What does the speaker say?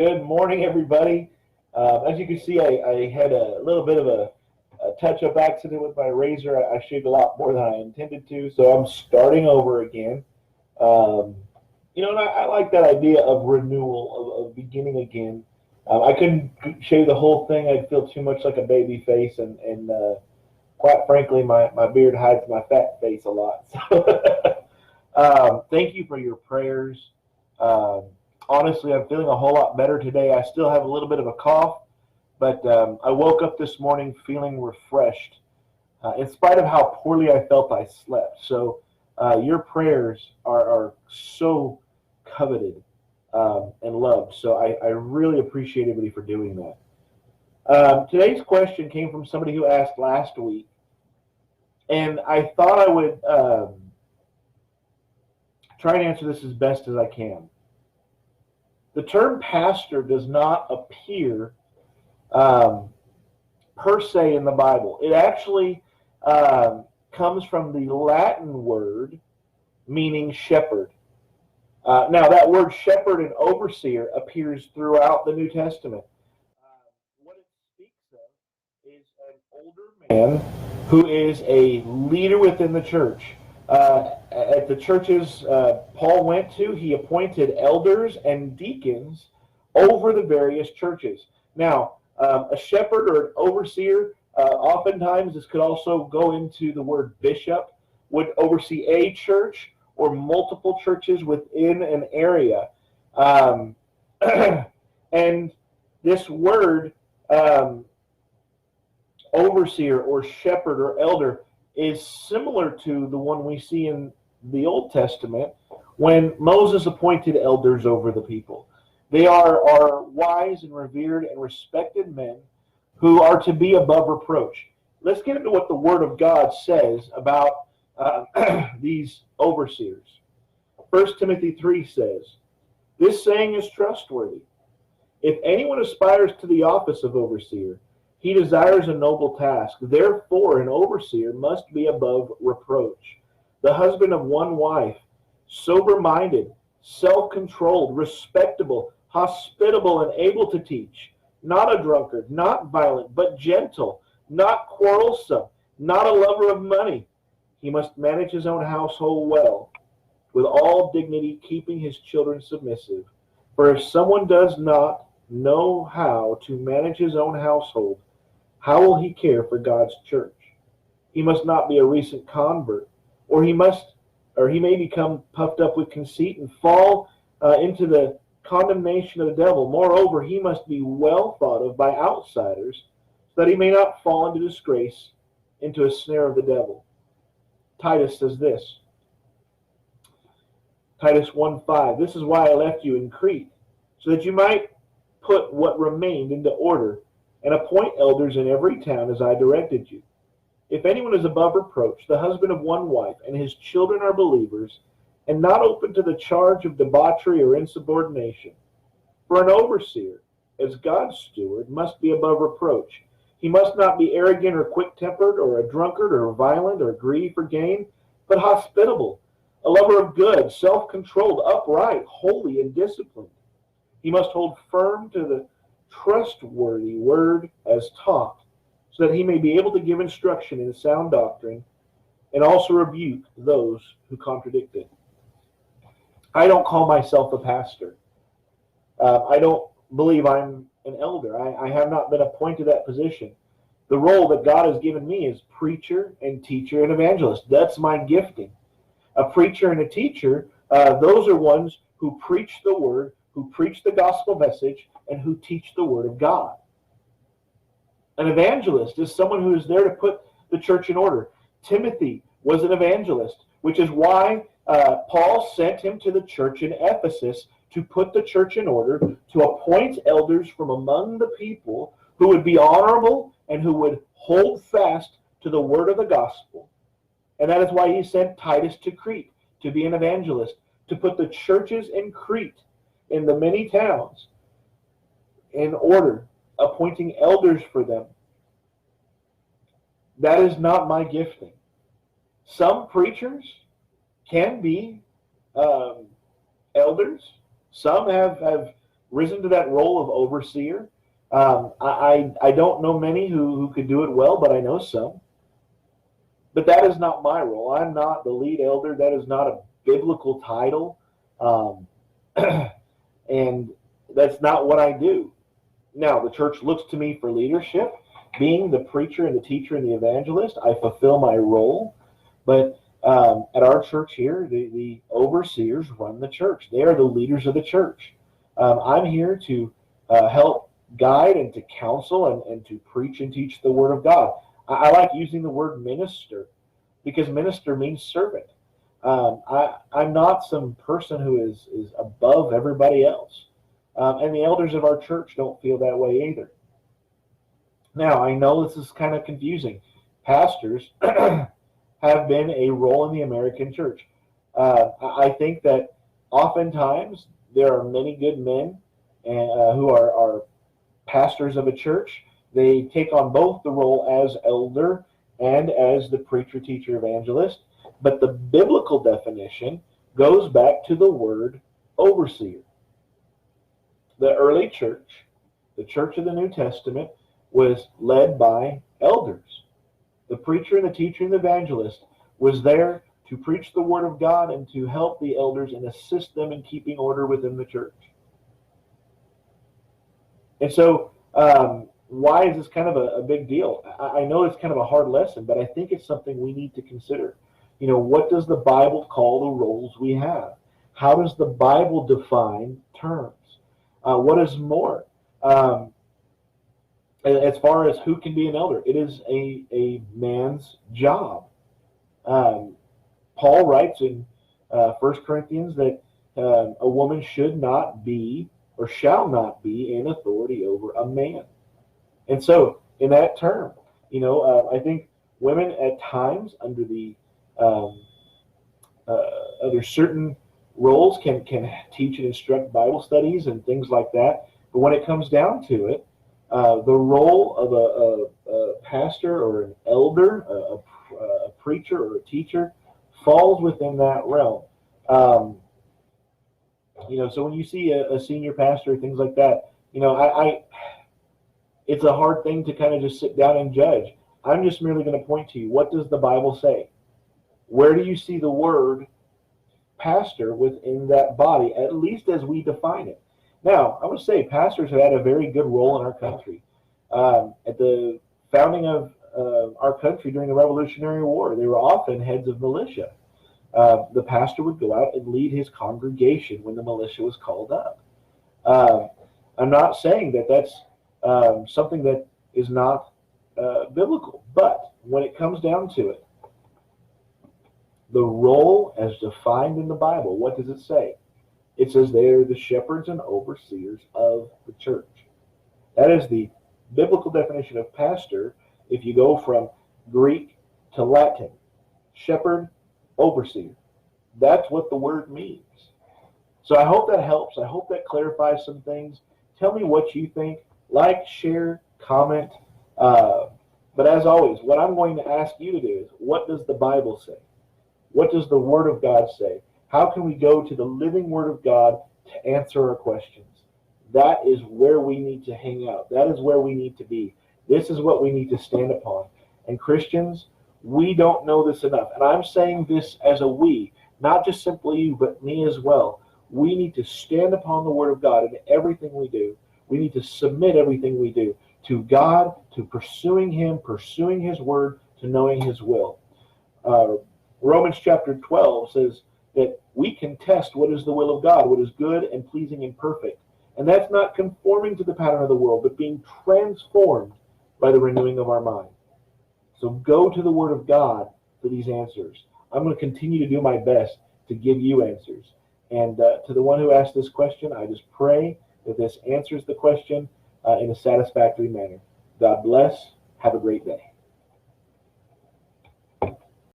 Good morning, everybody. As you can see, I had a little bit of a touch-up accident with my razor. I shaved a lot more than I intended to, so I'm starting over again. Um, and I like that idea of renewal, of beginning again. I couldn't shave the whole thing. I'd feel too much like a baby face, and quite frankly, my beard hides my fat face a lot. So thank you for your prayers. Um, Honestly, I'm feeling a whole lot better today. I still have a little bit of a cough, but I woke up this morning feeling refreshed, in spite of how poorly I felt I slept. So your prayers are so coveted and loved. So I really appreciate everybody for doing that. Today's question came from somebody who asked last week, and I thought I would try and answer this as best as I can. The term pastor does not appear per se in the Bible. It actually comes from the Latin word meaning shepherd. Now, that word shepherd and overseer appears throughout the New Testament. What it speaks of is an older man who is a leader within the church. At the churches Paul went to, he appointed elders and deacons over the various churches. Now, a shepherd or an overseer, oftentimes this could also go into the word bishop, would oversee a church or multiple churches within an area. And this word, overseer or shepherd or elder, is similar to the one we see in the Old Testament when Moses appointed elders over the people. They are wise and revered and respected men who are to be above reproach. Let's get into what the Word of God says about these overseers. 1 Timothy 3 says, "This saying is trustworthy. If anyone aspires to the office of overseer, he desires a noble task. Therefore, an overseer must be above reproach, the husband of one wife, sober-minded, self-controlled, respectable, hospitable, and able to teach, not a drunkard, not violent, but gentle, not quarrelsome, not a lover of money. He must manage his own household well, with all dignity, keeping his children submissive. For if someone does not know how to manage his own household, how will he care for God's church? He must not be a recent convert, or he may become puffed up with conceit and fall into the condemnation of the devil. Moreover, he must be well thought of by outsiders, so that he may not fall into disgrace, into a snare of the devil." Titus says this, Titus 1:5, "This is why I left you in Crete, so that you might put what remained into order, and appoint elders in every town as I directed you. If anyone is above reproach, the husband of one wife, and his children are believers, and not open to the charge of debauchery or insubordination. For an overseer, as God's steward, must be above reproach. He must not be arrogant or quick-tempered, or a drunkard, or violent, or greedy for gain, but hospitable, a lover of good, self-controlled, upright, holy, and disciplined. He must hold firm to the trustworthy word as taught, so that he may be able to give instruction in sound doctrine, and also rebuke those who contradict it." I don't call myself a pastor. I don't believe I'm an elder. I have not been appointed that position. The role that God has given me is preacher and teacher and evangelist. That's my gifting. A preacher and a teacher, those are ones who preach the word, who preach the gospel message, and who teach the word of God. An evangelist is someone who is there to put the church in order. Timothy was an evangelist, which is why Paul sent him to the church in Ephesus to put the church in order, to appoint elders from among the people who would be honorable and who would hold fast to the word of the gospel. And that is why he sent Titus to Crete to be an evangelist, to put the churches in Crete, in the many towns, in order, appointing elders for them. That is not my gifting. Some preachers can be elders. Some have risen to that role of overseer. I don't know many who could do it well, but I know some. But that is not my role. I'm not the lead elder. That is not a biblical title. Um, and that's not what I do. Now, the church looks to me for leadership. Being the preacher and the teacher and the evangelist, I fulfill my role. But at our church here, the overseers run the church. They are the leaders of the church. I'm here to help guide and to counsel and to preach and teach the Word of God. I like using the word minister because minister means servant. I'm not some person who is above everybody else. And the elders of our church don't feel that way either. Now, I know this is kind of confusing. Pastors have been a role in the American church. I think that oftentimes there are many good men who are pastors of a church. They take on both the role as elder and as the preacher, teacher, evangelist. But the biblical definition goes back to the word overseer. The early church, the church of the New Testament, was led by elders. The preacher and the teacher and the evangelist was there to preach the word of God and to help the elders and assist them in keeping order within the church. And so, why is this kind of a big deal? I know it's kind of a hard lesson, but I think it's something we need to consider. You know, what does the Bible call the roles we have? How does the Bible define terms? What is more? As far as who can be an elder, it is a man's job. Paul writes in 1 Corinthians that a woman should not be or shall not be in authority over a man. And so, in that term, you know, I think women at times under the under certain roles can teach and instruct Bible studies and things like that. But when it comes down to it, the role of a pastor or an elder, a preacher or a teacher, falls within that realm. You know, so when you see a senior pastor, things like that, you know, it's a hard thing to kind of just sit down and judge. I'm just merely going to point to you. What does the Bible say? Where do you see the word pastor within that body, at least as we define it? Now, I would say pastors have had a very good role in our country. At the founding of our country during the Revolutionary War, they were often heads of militia. The pastor would go out and lead his congregation when the militia was called up. I'm not saying that that's something that is not biblical, but when it comes down to it, the role as defined in the Bible, what does it say? It says they are the shepherds and overseers of the church. That is the biblical definition of pastor if you go from Greek to Latin. Shepherd, overseer. That's what the word means. So I hope that helps. I hope that clarifies some things. Tell me what you think. Like, share, comment. But as always, what I'm going to ask you to do is, what does the Bible say? What does the Word of God say? How can we go to the living Word of God to answer our questions? That is where we need to hang out. That is where we need to be. This is what we need to stand upon. And Christians, we don't know this enough. And I'm saying this as a we, not just simply you, but me as well. We need to stand upon the Word of God in everything we do. We need to submit everything we do to God, to pursuing Him, pursuing His Word, to knowing His will. Romans chapter 12 says that we can test what is the will of God, what is good and pleasing and perfect. And that's not conforming to the pattern of the world, but being transformed by the renewing of our mind. So go to the Word of God for these answers. I'm going to continue to do my best to give you answers. And to the one who asked this question, I just pray that this answers the question in a satisfactory manner. God bless. Have a great day.